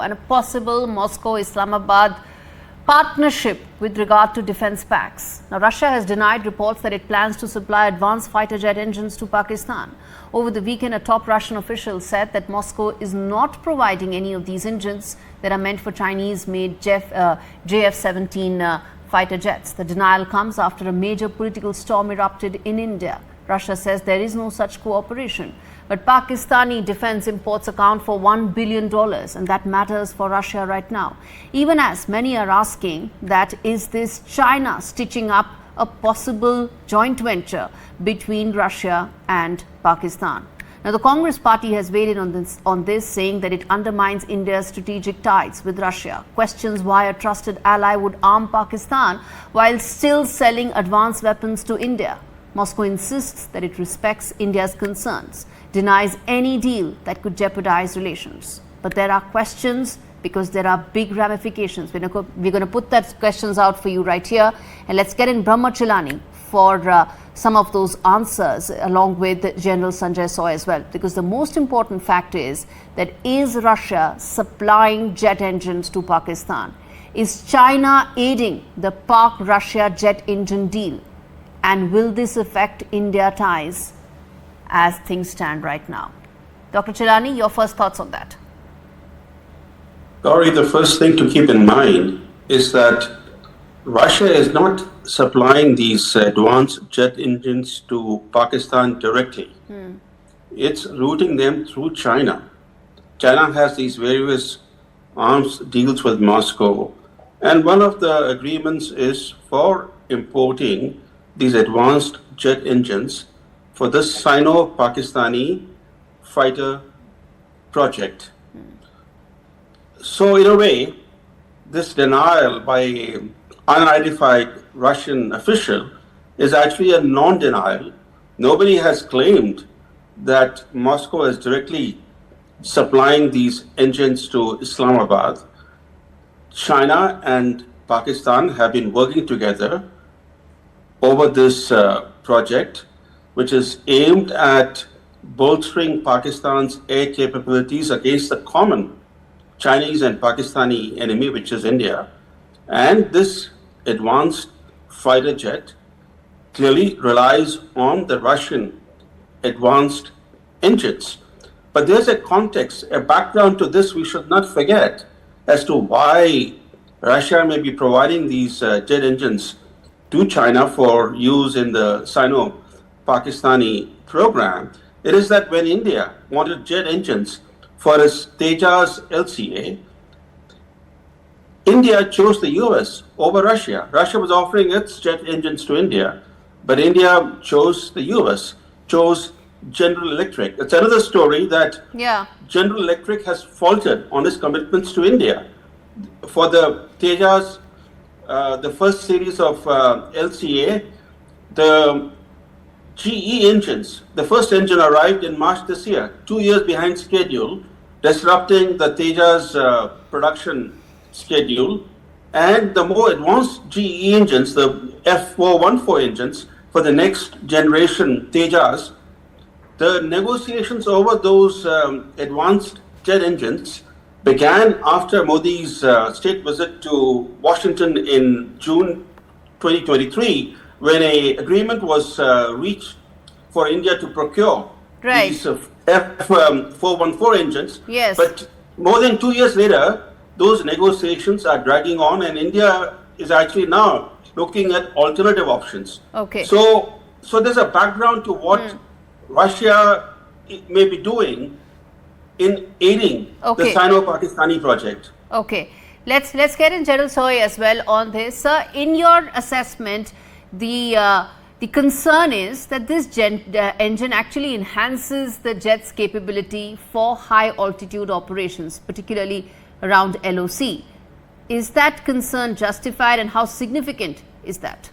and a possible Moscow-Islamabad partnership with regard to defense packs. Now, Russia has denied reports that it plans to supply advanced fighter jet engines to Pakistan. Over the weekend, a top Russian official said that Moscow is not providing any of these engines that are meant for Chinese-made JF-17 fighter jets. The denial comes after a major political storm erupted in India. Russia says there is no such cooperation. But Pakistani defense imports account for $1 billion, and that matters for Russia right now. Even as many are asking that is this China stitching up a possible joint venture between Russia and Pakistan. Now, the Congress party has weighed in on this, saying that it undermines India's strategic ties with Russia, questions why a trusted ally would arm Pakistan while still selling advanced weapons to India. Moscow insists that it respects India's concerns, denies any deal that could jeopardize relations. But there are questions because there are big ramifications. We're going to put that questions out for you right here. And let's get in Brahmachalani for some of those answers along with General Sanjay Soy as well. Because the most important fact is Russia supplying jet engines to Pakistan? Is China aiding the Pak-Russia jet engine deal? And will this affect India ties as things stand right now? Dr. Chilani, your first thoughts on that. Gauri, the first thing to keep in mind is that Russia is not supplying these advanced jet engines to Pakistan directly. It's routing them through China. China has these various arms deals with Moscow. And one of the agreements is for importing these advanced jet engines for the Sino-Pakistani fighter project. So in a way, this denial by an unidentified Russian official is actually a non-denial. Nobody has claimed that Moscow is directly supplying these engines to Islamabad. China and Pakistan have been working together over this project, which is aimed at bolstering Pakistan's air capabilities against the common Chinese and Pakistani enemy, which is India. And this advanced fighter jet clearly relies on the Russian advanced engines. But there's a context, a background to this we should not forget as to why Russia may be providing these jet engines to China for use in the Sino-Pakistani program. It is that when India wanted jet engines for its Tejas LCA, India chose the US over Russia. Russia was offering its jet engines to India, but India chose the US, chose General Electric. It's another story that General Electric has faltered on its commitments to India. For the Tejas, the first series of LCA, the GE engines, the first engine arrived in March this year, 2 years behind schedule, disrupting the Tejas production schedule. And the more advanced GE engines, the F414 engines for the next generation Tejas, the negotiations over those advanced jet engines began after Modi's state visit to Washington in June 2023, when an agreement was reached for India to procure these F414 engines. Yes. But more than 2 years later, those negotiations are dragging on, and India is actually now looking at alternative options. Okay. So there's a background to what Russia may be doing in aiding the Sino-Pakistani project. Okay. Let's get in General Soy as well on this. Sir, in your assessment, the concern is that this engine actually enhances the jet's capability for high altitude operations, particularly around LOC. Is that concern justified, and how significant is that?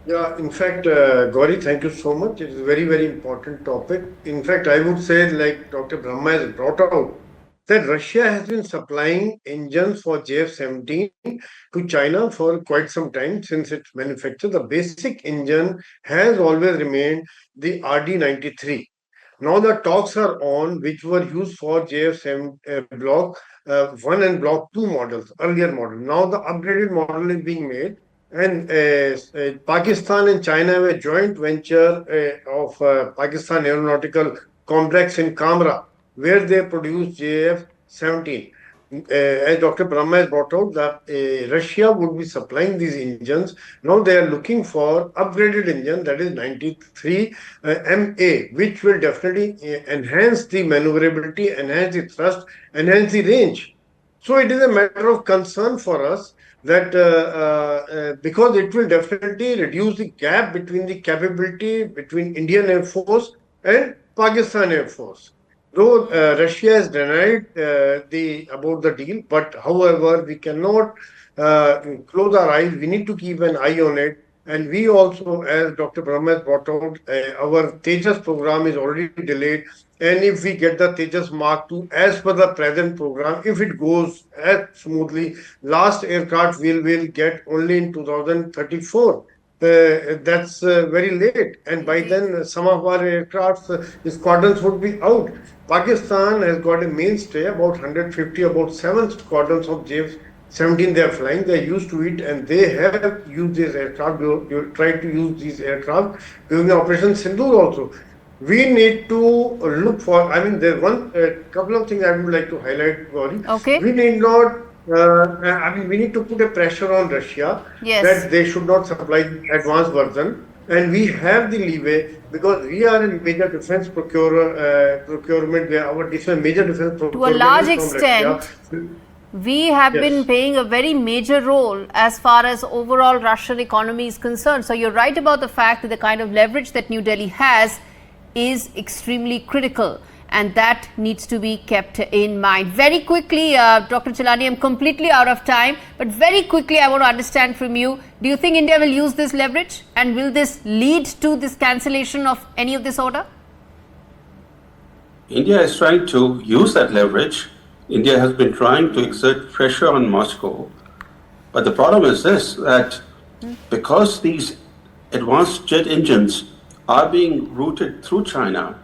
Yeah, in fact, Gauri, thank you so much. It is a very, very important topic. In fact, I would say, like Dr. Brahma has brought out, that Russia has been supplying engines for JF-17 to China for quite some time since its manufacture. The basic engine has always remained the RD-93. Now the talks are on, which were used for JF7 Block 1 and Block 2 models, earlier model. Now the upgraded model is being made, and Pakistan and China have a joint venture of Pakistan Aeronautical Complex in Kamra, where they produce JF-17. As Dr. Brahma has brought out, that Russia would be supplying these engines. Now they are looking for upgraded engine, that is 93 MA, which will definitely enhance the maneuverability, enhance the thrust, enhance the range. So it is a matter of concern for us that because it will definitely reduce the gap between the capability between Indian Air Force and Pakistan Air Force. Though Russia has denied about the deal, but however, we cannot close our eyes. We need to keep an eye on it. And we also, as Dr. Brahma brought out, our Tejas program is already delayed. And if we get the Tejas Mark II as per the present program, if it goes as smoothly, last aircraft we will get only in 2034. That's very late, and by then some of our aircraft squadrons would be out. Pakistan has got a mainstay, about 150, about 7 squadrons of J-17 they are flying. They are used to it, and they have used these aircraft. They tried to use these aircraft during the Operation Sindoor also. We need to look for, I mean, there's one couple of things I would like to highlight, Gauri. Okay. We need not we need to put a pressure on Russia that they should not supply advanced version, and we have the leeway because we are in major defense procurement. Our major defense procurement to a large extent, we have been playing a very major role as far as overall Russian economy is concerned. So you're right about the fact that the kind of leverage that New Delhi has is extremely critical, and that needs to be kept in mind. Very quickly, Dr. Chilani, I'm completely out of time, but very quickly I want to understand from you, do you think India will use this leverage, and will this lead to this cancellation of any of this order? India is trying to use that leverage. India has been trying to exert pressure on Moscow. But the problem is this, that because these advanced jet engines are being routed through China,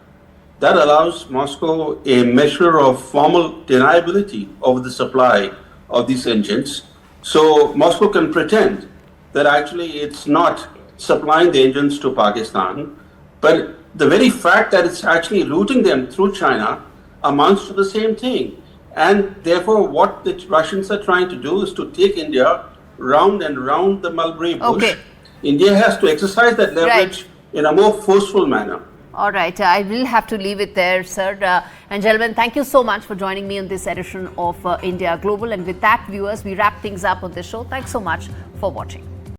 that allows Moscow a measure of formal deniability of the supply of these engines. So Moscow can pretend that actually it's not supplying the engines to Pakistan, but the very fact that it's actually routing them through China amounts to the same thing. And therefore, what the Russians are trying to do is to take India round and round the mulberry bush. Okay. India has to exercise that leverage in a more forceful manner. All right, I will have to leave it there, sir. And gentlemen, thank you so much for joining me on this edition of India Global. And with that, viewers, we wrap things up on this show. Thanks so much for watching.